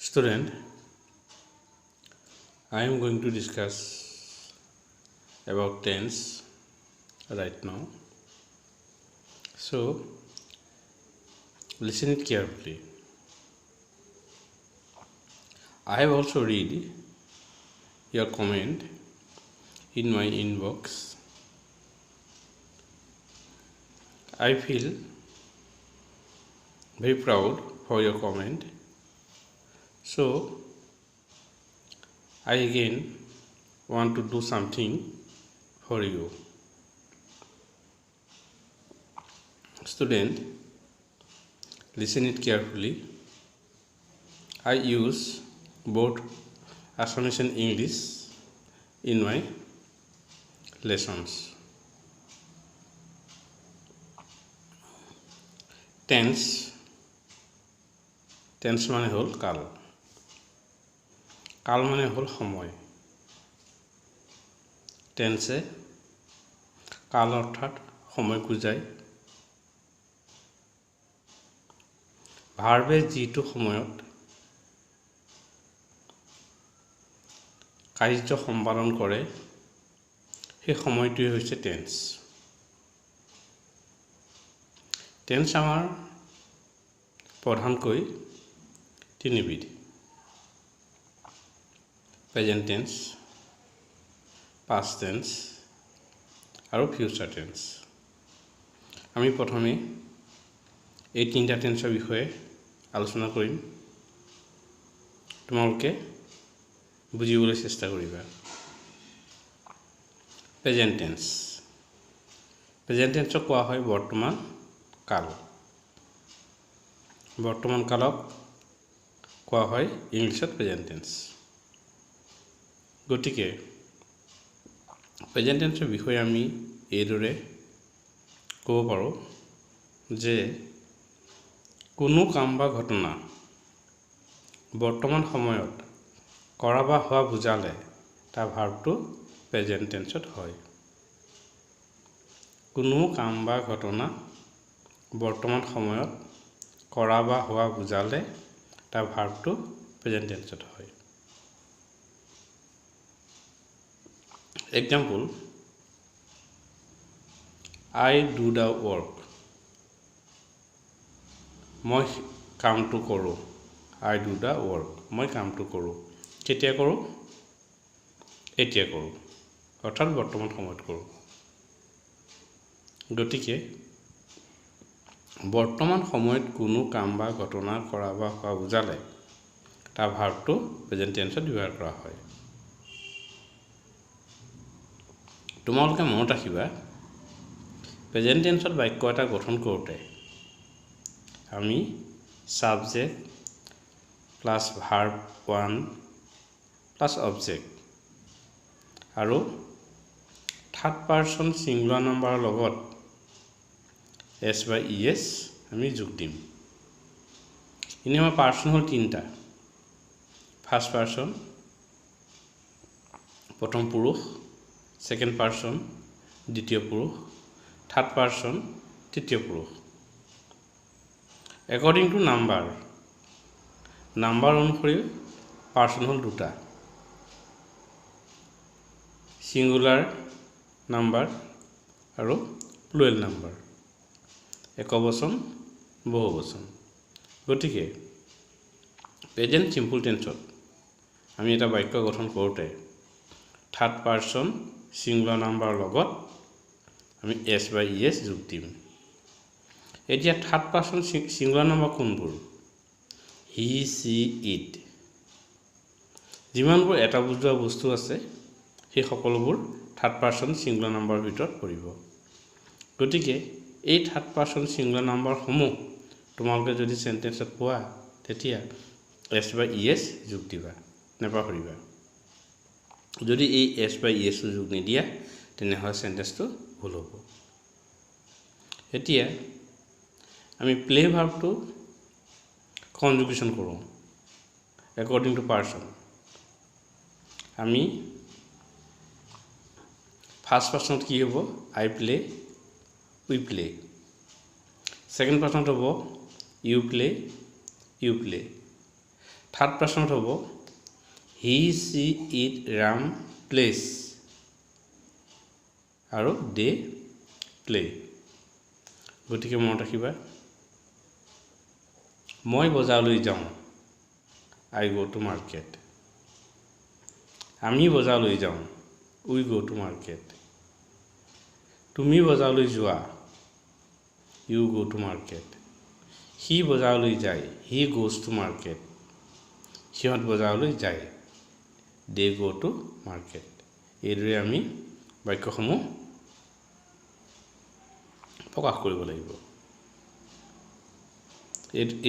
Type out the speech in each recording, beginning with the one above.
Student, I am going to discuss about tense right now. So, listen it carefully. I have also read your comment in my inbox. I feel very proud for your comment. So, I again want to do something for you. Student, listen it carefully. I use both Assamese and English in my lessons. Tense মানে হল কাল। কাল মানে হল সময়। টেন্সে কাল অর্থাৎ সময় বুজায়। ভাৰ্বে যিটো সময়ত কাৰ্য সম্পাদন কৰে সেই সময়টোই হৈছে টেন্স। টেন্স আমাৰ প্ৰধানকৈ তিনিবিধ: প্ৰেজেন্ট টেন্স, পাষ্ট টেন্স আৰু ফিউচাৰ টেন্স। আমি প্ৰথমে এই তিনিটা টেন্সৰ বিষয়ে আলোচনা কৰিম। তোমালোকে বুজিবলৈ চেষ্টা কৰিবা। Present tense. প্ৰেজেন্ট টেন্সক কোৱা হয় বৰ্তমান কাল। বৰ্তমান কালক কোৱা হয় ইংলিছত প্ৰেজেন্ট টেন্স। গতিকে প্ৰেজেন্ট টেন্সৰ বিষয়ে আমি এইদৰে ক'ব পাৰোঁ যে কোনো কাম বা ঘটনা বৰ্তমান সময়ত কৰা বা হোৱা বুজালে তাৰ ভাৰ্বটো প্ৰেজেন্ট টেন্সত হয়। কোনো কাম বা ঘটনা বৰ্তমান সময়ত কৰা বা হোৱা বুজালে তাৰ ভাৰ্বটো প্ৰেজেন্ট টেন্সত হয়। Example: I do the work. মই কামটো কৰোঁ। I do the work. মই কামটো কৰোঁ। কেতিয়া কৰোঁ? এতিয়া কৰোঁ, অৰ্থাৎ বৰ্তমান সময়ত কৰোঁ। গতিকে বৰ্তমান সময়ত কোনো কাম বা ঘটনা কৰা বা হোৱা বুজালে তাৰ ভাৰ্বটো প্ৰেজেন্ট টেন্সত ব্যৱহাৰ কৰা হয়। তোমালোকে মনত ৰাখিবা, প্ৰেজেন্ট টেন্সত বাক্য এটা গঠন কৰোঁতে আমি subject plus verb 1 plus object আৰু থাৰ্ড পাৰ্চন ছিংগুলাৰ নাম্বাৰৰ লগত এছ বা ই এছ আমি যোগ দিম। এনেই আমাৰ পাৰ্চন হ'ল তিনিটা: ফাৰ্ষ্ট পাৰ্চন প্ৰথম পুৰুষ, ছেকেণ্ড পাৰ্চন দ্বিতীয় পুৰুষ, থাৰ্ড পাৰ্চন তৃতীয় পুৰুষ। একৰ্ডিং টু নাম্বাৰ অনুসৰি পাৰ্চন হ'ল দুটা: ছিংগুলাৰ নাম্বাৰ আৰু প্লুৰেল নাম্বাৰ, একবচন বহুবচন। গতিকে প্ৰেজেন্ট চিম্পল টেন্সত আমি এটা বাক্য গঠন কৰোঁতে থাৰ্ড পাৰ্চন ছিংগুলাৰ নাম্বাৰৰ লগত আমি এছ বা ই এছ যোগ দিম। এতিয়া থাৰ্ড পাৰ্চন ছিংগুলাৰ নাম্বাৰ কোনবোৰ? হি, চি, ইট। যিমানবোৰ এটা বুজোৱা বস্তু আছে সেই সকলোবোৰ থাৰ্ড পাৰ্চন ছিংগুলাৰ নাম্বাৰৰ ভিতৰত পৰিব। গতিকে এই থাৰ্ড পাৰ্চন ছিংগুলাৰ নাম্বাৰসমূহ তোমালোকে যদি চেণ্টেন্সত পোৱা তেতিয়া এছ বা ই এছ যোগ দিবা, নেপাহৰিবা। যদি এই এছ বা ই এছ যোগ নিদিয়া তেনেহ'লে চেণ্টেন্সটো ভুল হ'ব। এতিয়া আমি প্লে ভাৰ্বটো কনজুগেশ্যন কৰোঁ একৰ্ডিং টু পাৰ্চন। আমি ফাৰ্ষ্ট পাৰ্চনত কি হ'ব? I play, we play. Second পাৰ্চনত হ'ব you play, you play. Third পাৰ্চনত হ'ব he she it Ram plays আৰু দে প্লে। গতিকে মনত ৰাখিবা মই বজাৰলৈ যাওঁ আই গো টু মাৰ্কেট, আমি বজাৰলৈ যাওঁ উই গো টু মাৰ্কেট, তুমি বজাৰলৈ যোৱা ইউ গো টু মাৰ্কেট, সি বজাৰলৈ যায় হি গোজ টু মাৰ্কেট, সিহঁত বজাৰলৈ যায় দে গো টু মাৰ্কেট। এইদৰে আমি বাক্যসমূহ প্ৰকাশ কৰিব লাগিব।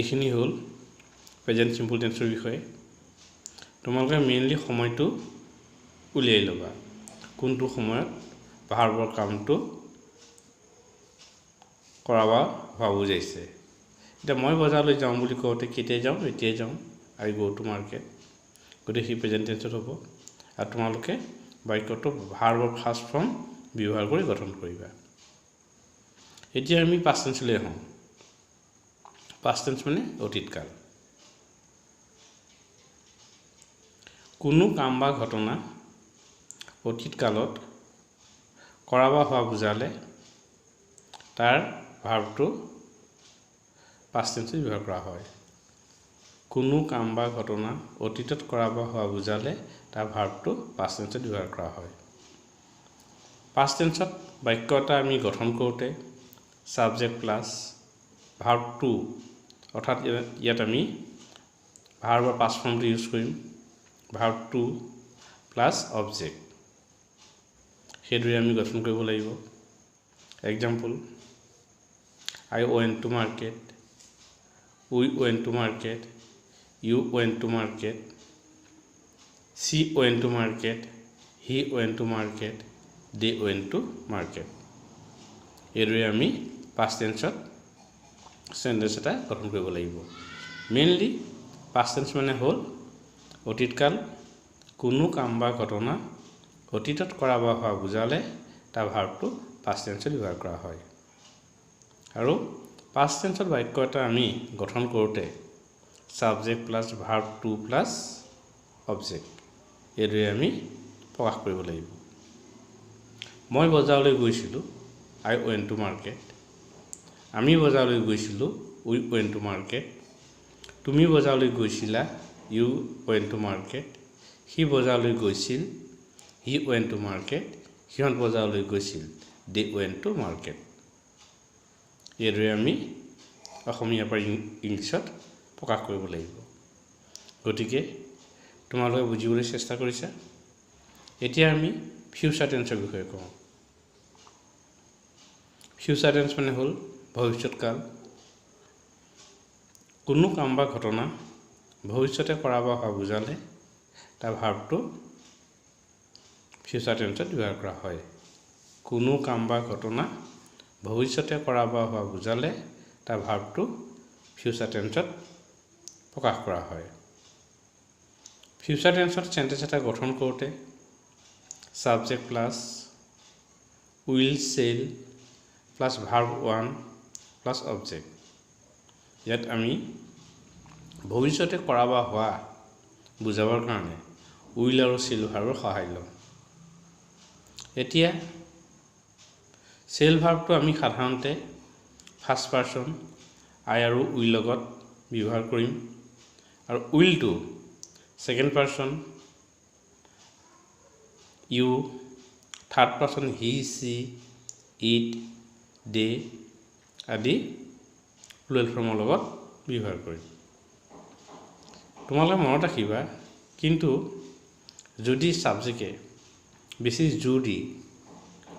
এইখিনি হ'ল প্ৰেজেণ্ট চিম্পল টেন্সৰ বিষয়ে। তোমালোকে মেইনলি সময়টো উলিয়াই ল'বা, কোনটো সময়ত ভাৰ্বৰ কামটো কৰাবা হোৱা বুজাইছে। এতিয়া মই বজাৰলৈ যাওঁ বুলি কওঁতে কেতিয়া যাওঁ, এতিয়াই যাওঁ আই গো টু মাৰ্কেট, গতিকে সি প্ৰেজেণ্ট টেন্সত হ'ব। আৰু তোমালোকে বাক্যটো ভাৰ্বৰ ফাৰ্ষ্ট ফৰ্ম ব্যৱহাৰ কৰি গঠন কৰিবা। এতিয়া আমি পাষ্ট টেন্সলৈ আহোঁ। পাষ্ট টেন্স মানে অতীতকাল। কোনো কাম বা ঘটনা অতীতকালত কৰা বা হোৱা বুজালে তাৰ ভাৰ্বটো পাষ্ট টেন্সত ব্যৱহাৰ কৰা হয়। কোনো কাম বা ঘটনা অতীতত কৰা বা হোৱা বুজালে তাৰ ভাৰ্বটো পাষ্ট টেন্সত ব্যৱহাৰ কৰা হয়। পাষ্ট টেন্সত বাক্য এটা আমি গঠন কৰোঁতে ছাবজেক্ট প্লাছ ভাৰ্ব টু, অৰ্থাৎ ইয়াত আমি ভাৰ্বৰ পাষ্ট ফৰ্মটো ইউজ কৰিম, ভাৰ্ব টু প্লাছ অবজেক্ট। সেইদৰে আমি গঠন কৰিব লাগিব। Example, I went to market, we went to market, you went to market, she went to market, he went to market, they went to market। এইদৰে আমি past টেন্সত sentence এটা গঠন কৰিব লাগিব। মেইনলি পাষ্ট টেন্স মানে হ'ল অতীতকাল, কোনো কাম বা ঘটনা অতীতত কৰা বা হোৱা বুজালে তাৰ ভাৰ্বটো পাষ্ট টেন্সত ব্যৱহাৰ কৰা হয়। আৰু পাষ্ট টেন্সত বাক্য এটা আমি গঠন কৰোঁতে subject plus verb two plus object, এইদৰে আমি প্ৰকাশ কৰিব লাগিব। মই বজাৰলৈ গৈছিলোঁ আই ৱেণ্ট টু মাৰ্কেট, আমি বজাৰলৈ গৈছিলোঁ উই ৱেণ্ট টু মাৰ্কেট, তুমি বজাৰলৈ গৈছিলা ইউ ৱেণ্ট টু মাৰ্কেট, সি বজাৰলৈ গৈছিল হি ৱেণ্ট টু মাৰ্কেট, সিহঁত বজাৰলৈ গৈছিল দে ৱেণ্ট টু মাৰ্কেট। এইদৰে আমি অসমীয়াৰ পৰা ইংলিছত প্ৰকাশ কৰিব লাগিব। গতিকে তোমালোকে বুজিবলৈ চেষ্টা কৰিছা। এতিয়া আমি ফিউচাৰ টেন্সৰ বিষয়ে কওঁ। ফিউচাৰ টেন্স মানে হ'ল ভৱিষ্যৎকাল। কোনো কাম বা ঘটনা ভৱিষ্যতে কৰা বা হোৱা বুজালে তাৰ ভাৰ্বটো ফিউচাৰ টেন্সত ব্যৱহাৰ কৰা হয়। কোনো কাম বা ঘটনা ভৱিষ্যতে কৰা বা হোৱা বুজালে তাৰ ভাৰ্বটো ফিউচাৰ টেন্সত প্ৰকাশ কৰা হয়। ফিউচাৰ টেন্সত চেণ্টেন্স এটা গঠন কৰোঁতে subject plus will shall plus verb one plus object. ইয়াত আমি ভৱিষ্যতে কৰা বা হোৱা বুজাবৰ কাৰণে উইল আৰু ছেল ভাৰ্বৰ সহায় লওঁ। এতিয়া ছেল ভাৰ্বটো আমি সাধাৰণতে ফাৰ্ষ্ট পাৰ্চন আই আৰু উইল লগত ব্যৱহাৰ কৰিম, আৰু উইলটো second person you, third person he she it they আদি প্লুৰেল ফৰ্মৰ লগত ব্যৱহাৰ কৰিম। তোমালোকে মনত ৰাখিবা, কিন্তু যদি ছাবজেক্টে বেছি জোৰ দি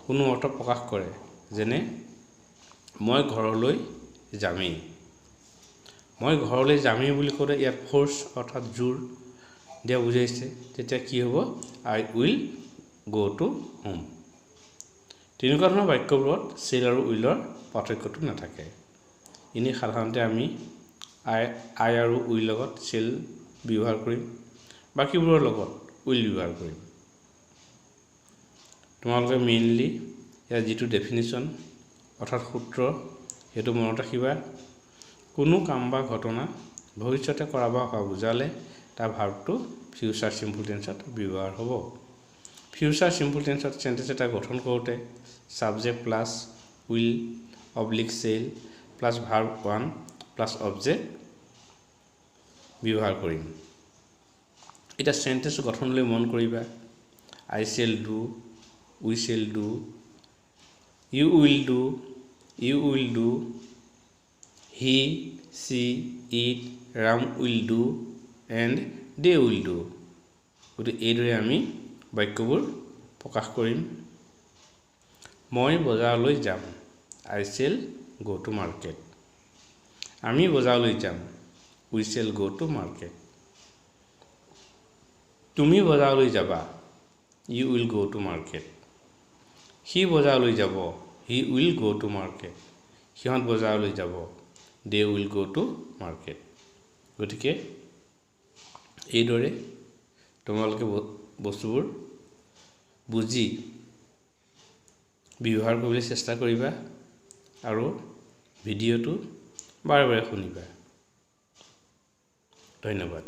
কোনো অৰ্থ প্ৰকাশ কৰে, যেনে মই ঘৰলৈ যামেই, মই ঘৰলৈ যামেই বুলি ক'লে ইয়াত ফ'ৰ্চ অৰ্থাৎ জোৰ দিয়া বুজাইছে, তেতিয়া কি হ'ব, আই উইল গো টু হোম। তেনেকুৱা ধৰণৰ বাক্যবোৰত ছেল আৰু উইলৰ পাৰ্থক্যটো নাথাকে। এনেই সাধাৰণতে আমি আই আৰু উইল লগত ছেল ব্যৱহাৰ কৰিম, বাকীবোৰৰ লগত উইল ব্যৱহাৰ কৰিম। তোমালোকে মেইনলি ইয়াৰ যিটো ডেফিনিশ্যন অৰ্থাৎ সূত্ৰ সেইটো মনত ৰাখিবা। কোনো কাম বা ঘটনা ভৱিষ্যতে কৰা বা হোৱা বুজালে তাৰ ভাৰ্বটো ফিউচাৰ চিম্পল টেন্সত ব্যৱহাৰ হ'ব ফিউচাৰ চিম্পল টেন্সত সেন্টেন্স এটা গঠন কৰোঁতে subject plus will oblique shall plus verb 1 plus object ব্যৱহাৰ কৰিম এটা সেন্টেন্স গঠনলৈ মন কৰিবা I shall do we shall do you will do he she it Ram will do and they will do গতি এইদৰে আমি বাক্যবোৰ প্ৰকাশ কৰিম মই বজাৰলৈ যাম I shall go to market আমি বজাৰলৈ যাম we shall go to market তুমি বজাৰলৈ যাবা you will go to market he বজাৰলৈ যাব he will go to market সিহঁত বজাৰলৈ যাব they will go to market গতিকে এইদৰে তোমালোকে বস্তুবোৰ বুজি ব্যৱহাৰ কৰিবলৈ চেষ্টা কৰিবা আৰু ভিডিঅ'টো বাৰে বাৰে শুনিবা ধন্যবাদ